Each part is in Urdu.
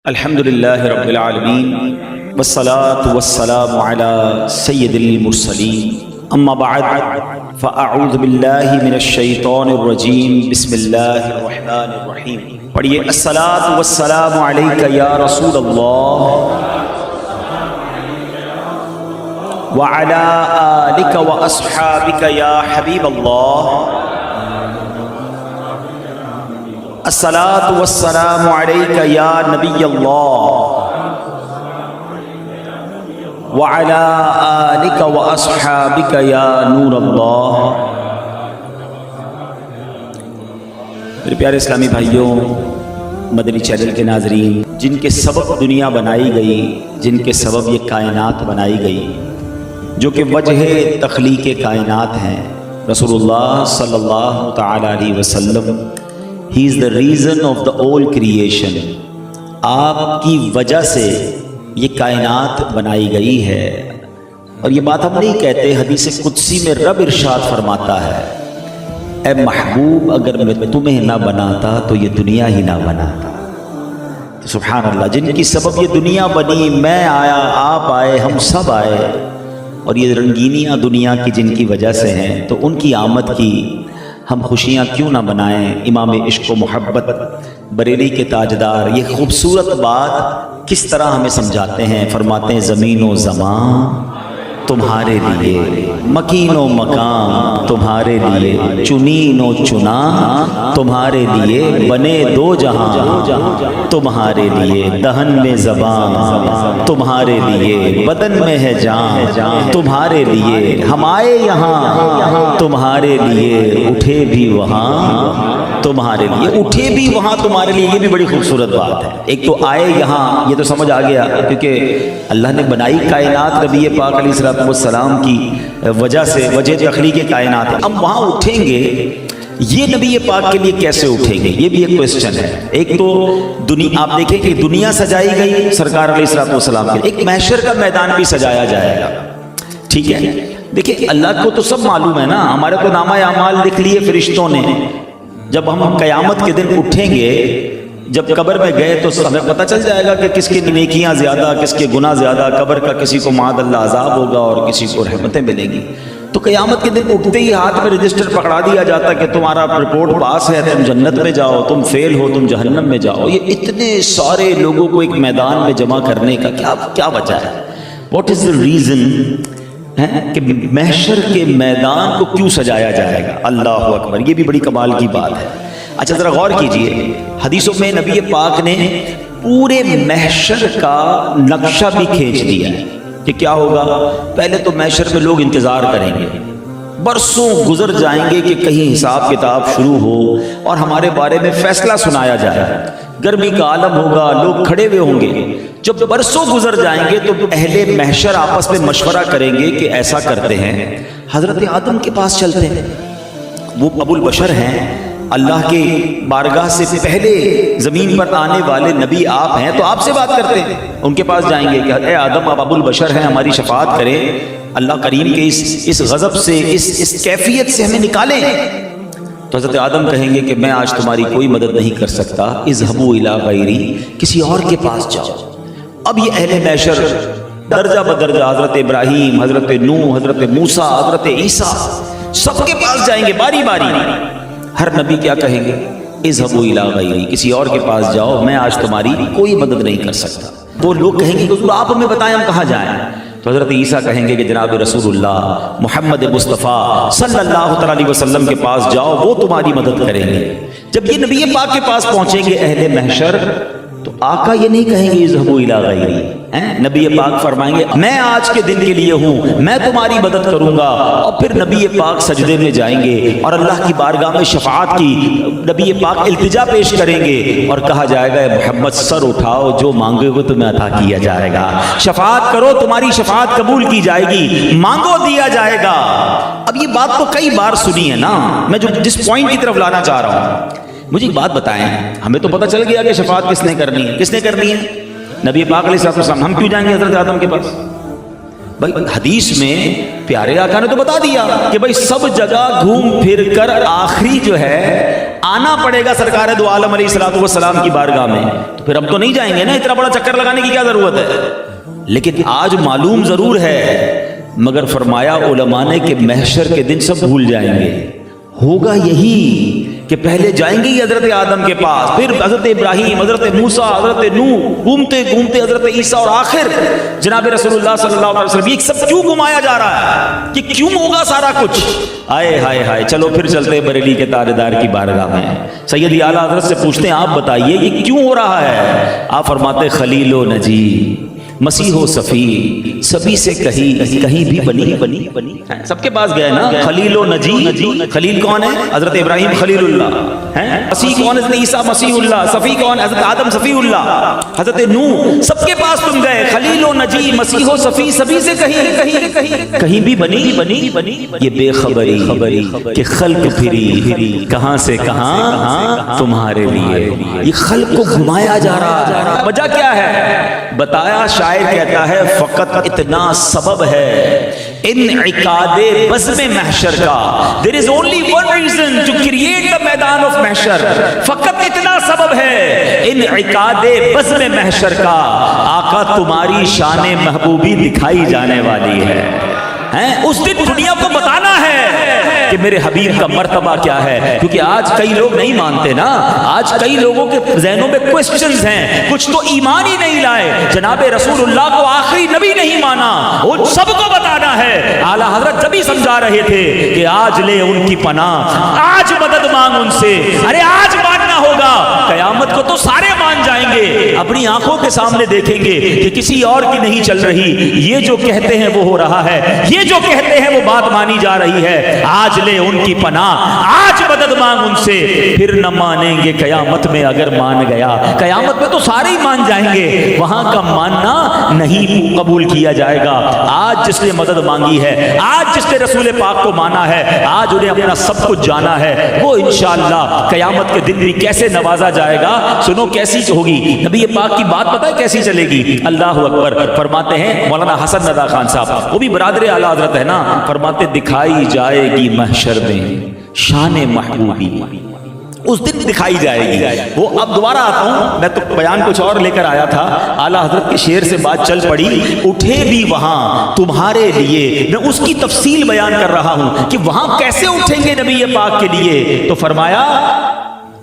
الحمدللہ رب العالمین والصلاة والسلام علی سید المرسلین اما بعد فاعوذ باللہ من الشیطان الرجیم بسم اللہ الرحمن الرحیم پڑھیے الصلاة والسلام علیک یا رسول اللہ وعلی آلک واصحابک یا حبیب اللہ الصلاة والسلام علیک یا نبی اللہ وعلی آلک واصحابک یا نور اللہ۔ میرے پیارے اسلامی بھائیوں، مدنی چینل کے ناظرین، جن کے سبب دنیا بنائی گئی، جن کے سبب یہ کائنات بنائی گئی، جو کہ وجہ تخلیق کائنات ہیں، رسول اللہ صلی اللہ تعالی علیہ وسلم، He is the reason of the all creation۔ آپ کی وجہ سے یہ کائنات بنائی گئی ہے، اور یہ بات ہم نہیں کہتے، حدیث قدسی میں رب ارشاد فرماتا ہے، اے محبوب اگر میں تمہیں نہ بناتا تو یہ دنیا ہی نہ بناتا۔ تو سبحان اللہ، جن کی سبب یہ دنیا بنی، میں آیا، آپ آئے، ہم سب آئے، اور یہ رنگینیاں دنیا کی جن کی وجہ سے ہیں، تو ان کی آمد کی ہم خوشیاں کیوں نہ بنائیں۔ امام عشق و محبت بریلی کے تاجدار یہ خوبصورت بات کس طرح ہمیں سمجھاتے ہیں، فرماتے ہیں زمین و زمان تمہارے لیے، مکین و مکان تمہارے لیے، چنین و چنا تمہارے لیے، بنے دو جہاں تمہارے لیے، دہن میں زبان تمہارے لیے، بدن میں ہے جان تمہارے لیے، ہم آئے یہاں تمہارے لیے، اٹھے بھی وہاں تمہارے لیے، اٹھے بھی وہاں تمہارے لیے۔ یہ بھی بڑی خوبصورت بات ہے۔ ایک تو آئے یہاں، یہ تو سمجھ آ گیا، کیونکہ اللہ نے بنائی کائنات نبی پاک علیہ السلام کی وجہ سے، وجہ تخلیق کائنات ہے۔ اب وہاں اٹھیں گے، یہ نبی پاک کے لیے کیسے اٹھیں گے، یہ بھی ایک کوئسچن ہے۔ ایک تو آپ دیکھیں کہ دنیا سجائی گئی سرکار علیہ السلام کے، ایک محشر کا میدان بھی سجایا جائے گا، ٹھیک ہے۔ دیکھیں اللہ کو تو سب معلوم ہے نا، ہمارے تو نامہ اعمال لکھ لیے فرشتوں نے۔ جب ہم قیامت کے دن اٹھیں گے، جب قبر میں گئے تو ہمیں پتہ چل جائے گا کہ کس کی نیکیاں زیادہ، کس کے گناہ زیادہ، قبر کا کسی کو معاذ اللہ عذاب ہوگا اور کسی کو رحمتیں ملیں گی۔ تو قیامت کے دن اٹھتے ہی ہاتھ میں رجسٹر پکڑا دیا جاتا کہ تمہارا رپورٹ پاس ہے، تم جنت میں جاؤ، تم فیل ہو تم جہنم میں جاؤ۔ یہ اتنے سارے لوگوں کو ایک میدان میں جمع کرنے کا کیا وجہ ہے؟ واٹ از دا ریزن کہ محشر کے میدان کو کیوں سجایا جائے گا؟ اللہ اکبر، یہ بھی بڑی کمال کی بات ہے۔ اچھا ذرا غور کیجئے، حدیثوں میں نبی پاک نے پورے محشر کا نقشہ بھی کھینچ دیا ہے کہ کیا ہوگا۔ پہلے تو محشر میں لوگ انتظار کریں گے، برسوں گزر جائیں گے کہ کہیں حساب کتاب شروع ہو اور ہمارے بارے میں فیصلہ سنایا جائے۔ گرمی کا عالم ہوگا، لوگ کھڑے ہوئے ہوں گے۔ جب برسوں گزر جائیں گے تو اہل محشر آپس میں مشورہ کریں گے کہ ایسا کرتے ہیں، حضرت آدم کے پاس چلتے ہیں، وہ ابو البشر ہیں، اللہ کے بارگاہ سے پہلے زمین پر آنے والے نبی آپ ہیں، تو آپ سے بات کرتے ہیں۔ ان کے پاس جائیں گے کہ اے آدم، آپ ابو البشر ہیں، ہماری شفاعت کریں، اللہ کریم کے اس غضب سے، اس کیفیت سے ہمیں نکالیں۔ تو حضرت آدم کہیں گے کہ میں آج تمہاری کوئی مدد نہیں کر سکتا، اذهبوا الی غیری، کسی اور کے پاس جاؤ۔ اب یہ اہل محشر درجہ بدرجہ، حضرت ابراہیم، حضرت نوح، حضرت موسیٰ، حضرت عیسیٰ، سب کے پاس جائیں گے باری باری۔ ہر نبی کیا کہیں گے؟ اذهبوا الی غیری، کسی اور کے پاس جاؤ، میں آج تمہاری کوئی مدد نہیں کر سکتا۔ وہ لوگ کہیں گے کہ آپ ہمیں بتائیں ہم کہاں جائیں؟ تو حضرت عیسیٰ کہیں گے کہ جناب رسول اللہ محمد مصطفیٰ صلی اللہ علیہ وسلم کے پاس جاؤ، وہ تمہاری مدد کریں گے۔ جب یہ نبی پاک کے پاس پہنچیں گے اہل محشر، تو آقا یہ نہیں کہیں گے اذهبوا الی غیری، نبی پاک فرمائیں گے میں آج کے دن کے لیے ہوں، میں تمہاری مدد کروں گا۔ اور پھر نبی پاک سجدے میں جائیں گے اور اللہ کی بارگاہ میں شفاعت کی نبی پاک التجا پیش کریں گے، اور کہا جائے گا محمد سر اٹھاؤ، جو مانگے گے تمہیں عطا کیا جائے گا، شفاعت کرو تمہاری شفاعت قبول کی جائے گی، مانگو دیا جائے گا۔ اب یہ بات تو کئی بار سنی ہے نا، میں جس پوائنٹ کی طرف لانا چاہ رہا ہوں، مجھے ایک بات بتائیں، ہمیں تو پتہ چل گیا کہ شفاعت کس نے کرنی ہے، کس نے کرنی ہے؟ نبی پاک علیہ السلام۔ ہم کیوں جائیں گے حضرت آدم کے پاس؟ بھائی حدیث میں پیارے آقا نے تو بتا دیا کہ بھائی سب جگہ گھوم پھر کر آخری جو ہے آنا پڑے گا سرکار دو عالم علیہ الصلوۃ والسلام کی بارگاہ میں. تو پھر اب تو نہیں جائیں گے نا, اتنا بڑا چکر لگانے کی کیا ضرورت ہے. لیکن آج معلوم ضرور ہے, مگر فرمایا علماء نے کہ محشر کے دن سب بھول جائیں گے. ہوگا یہی کہ پہلے جائیں گے ہی حضرت آدم کے پاس, پھر حضرت ابراہیم, حضرت موسیٰ, حضرت نوح, گھومتے گھومتے حضرت عیسیٰ, اور آخر جناب رسول اللہ صلی اللہ علیہ وسلم. یہ سب کیوں گھمایا جا رہا ہے کہ کیوں ہوگا سارا کچھ؟ آئے ہائے ہائے, چلو پھر چلتے بریلی کے تاجدار کی بارگاہ میں. سیدی اعلیٰ حضرت سے پوچھتے ہیں آپ بتائیے یہ کیوں ہو رہا ہے؟ آپ فرماتے خلیل و نجی, مسیح و صفی, سبھی سے کہیں بھی بنی. سب کے پاس گئے نا, خلیل و نجی. خلیل کون ہے؟ حضرت ابراہیم خلیل اللہ ہے. مسیح کون ہے؟ حضرت عیسیٰ مسیح اللہ. صفی کون ہے؟ حضرت آدم صفی اللہ. حضرت نوح, سب کے پاس تم گئے, خلیل و نجی, مسیح و صفی, سبھی سے کہیں بھی بنی. یہ بے خبری کہ خلق پھری کہاں سے کہاں تمہارے لیے. یہ خلق کو گھمایا جا رہا ہے. وجہ کیا ہے بتایا؟ شاعر کہتا ہے فقط اتنا سبب ہے انعقاد بزم محشر کا. There is only one reason to create the میدان of محشر. فقط اتنا سبب ہے انعقاد بزم محشر کا. آقا تمہاری شان محبوبی دکھائی جانے والی ہے. اس دن دنیا کو بتانا ہے کہ میرے حبیب کا مرتبہ کیا ہے. کیونکہ آج کئی لوگ نہیں مانتے نا, آج کئی لوگوں کے ذہنوں میں کوسچنز ہیں, کچھ تو ایمان ہی نہیں لائے, جناب رسول اللہ کو آخری نبی نہیں مانا. ان سب کو بتانا ہے. اعلیٰ حضرت جب ہی سمجھا رہے تھے کہ آج لے ان کی پناہ, آج مدد مانگ ان سے. ارے آج ماننا ہوگا, قیامت کو تو سارے مان جائیں گے, اپنی آنکھوں کے سامنے دیکھیں گے کہ کسی اور کی نہیں چل رہی, یہ جو کہتے ہیں وہ ہو رہا ہے, یہ جو کہتے ہیں وہ بات مانی جا رہی ہے. آج لے ان کی پناہ, آج مدد مانگ ان سے, پھر نہ مانیں گے قیامت میں اگر مان گیا. قیامت میں تو سارے ہی مان جائیں گے, وہاں کا ماننا نہیں قبول کیا جائے گا. آج جس نے مدد مانگی ہے, آج جس نے رسول پاک کو مانا ہے, آج انہیں اپنا سب کچھ جانا ہے, وہ انشاءاللہ قیامت کے دن بھی کیسے نوازا جائے گا. سنو کیسی ہوگی نبی پاک کی بات, پتہ ہے کیسی چلے گی؟ اللہ اکبر. فرماتے ہیں مولانا حسن رضا خان صاحب, وہ بھی برادر اعلیٰ حضرت ہے نا, فرماتے دکھائی جائے گی محشر میں شان محبوبی. اس دن دکھائی جائے گی. وہ اب دوبارہ آتا ہوں, میں تو بیان کچھ اور لے کر آیا تھا. اعلیٰ حضرت کے شعر سے بات چل پڑی, اٹھے بھی وہاں تمہارے لیے. میں اس کی تفصیل بیان کر رہا ہوں کہ وہاں کیسے اٹھیں گے نبی پاک کے لیے. تو فرمایا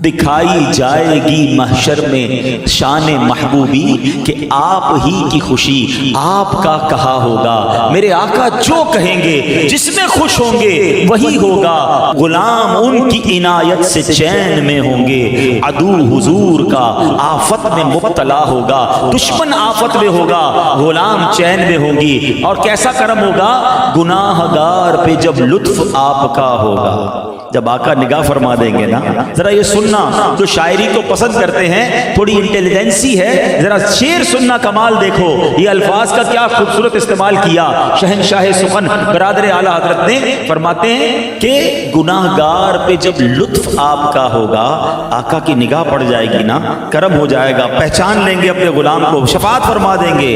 دکھائی جائے گی محشر میں شان محبوبی کہ آپ ہی کی خوشی آپ کا کہا ہوگا. میرے آقا جو کہیں گے, جس میں خوش ہوں گے وہی ہوگا. غلام ان کی عنایت سے چین میں ہوں گے, عدو حضور کا آفت میں مبتلا ہوگا. دشمن آفت میں ہوگا, غلام چین میں ہوں گی. اور کیسا کرم ہوگا, گناہ گار پہ جب لطف آپ کا ہوگا. جب آقا نگاہ فرما دیں گے نا, ذرا یہ سننا, جو شاعری کو پسند کرتے ہیں, تھوڑی انٹیلیجنسی ہے, ذرا شعر سننا, کمال دیکھو. یہ الفاظ کا کیا خوبصورت استعمال کیا شہنشاہ سخن برادر اعلیٰ حضرت نے. فرماتے ہیں کہ گناہ گار پہ جب لطف آپ کا ہوگا, آقا کی نگاہ پڑ جائے گی نا, کرم ہو جائے گا, پہچان لیں گے اپنے غلام کو, شفاعت فرما دیں گے.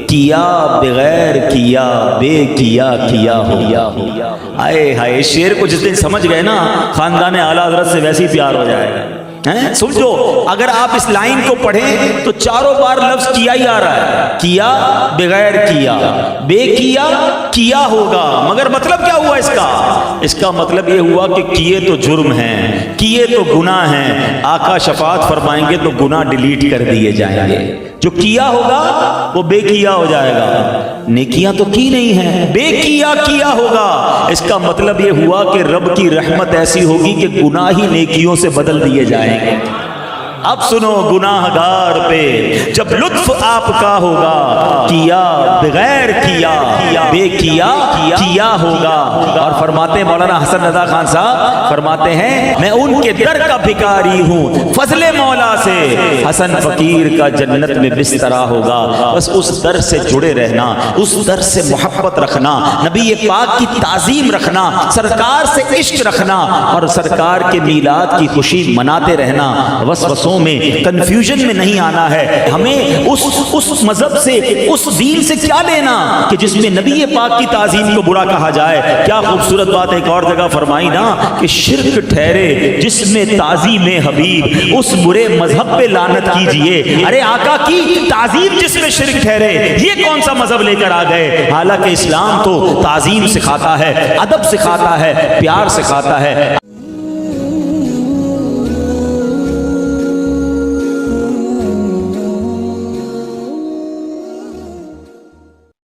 کیا بغیر کیا بے کیا ہو. آئے ہائے, شعر کو جس دن سمجھ گئے نا, خاندان اعلیٰ حضرت سے ویسے ہی پیار ہو جائے گا. سمجھو, اگر آپ اس لائن کو پڑھیں تو چاروں بار لفظ کیا ہی آ رہا ہے. کیا بغیر کیا, بے کیا ہوگا. مگر مطلب کیا ہوا اس کا؟ اس کا مطلب یہ ہوا کہ کیے تو جرم ہیں, کیے تو گناہ ہیں. آقا شفاعت فرمائیں گے تو گناہ ڈیلیٹ کر دیے جائیں گے. جو کیا ہوگا وہ بے کیا ہو جائے گا. نیکیاں تو کی نہیں ہیں, بے کیا ہوگا. اس کا مطلب یہ ہوا کہ رب کی رحمت ایسی ہوگی کہ گناہ ہی نیکیوں سے بدل دیے جائیں گے. اب سنو, گناہ گار پہ جب لطف آپ کا ہوگا, کیا بغیر کیا بے کیا ہوگا. اور فرماتے مولانا حسن رضا خان صاحب, فرماتے ہیں میں ان کے در کا بھکاری ہوں فضل مولا سے, حسن فقیر کا جنت میں بسترا ہوگا. بس اس در سے جڑے رہنا, اس در سے محبت رکھنا, نبی پاک کی تعظیم رکھنا, سرکار سے عشق رکھنا, اور سرکار کے میلاد کی خوشی مناتے رہنا. بس وسوسوں میں کنفیوژن میں نہیں آنا ہے. ہمیں اس مذہب سے اس دین سے کیا لینا کہ جس میں نبی پاک کی تعظیم کو برا کہا جائے. کیا خوبصورت بات ایک اور جگہ فرمائی نا کہ شرک ٹھہرے جس میں تعظیم حبیب اس برے مذہب پہ لعنت کیجئے. ارے آقا کی تعظیم جس میں شرک ٹھہرے یہ کون سا مذہب لے کر آ گئے؟ حالانکہ اسلام تو تعظیم سکھاتا ہے، ادب سکھاتا ہے، پیار سکھاتا ہے.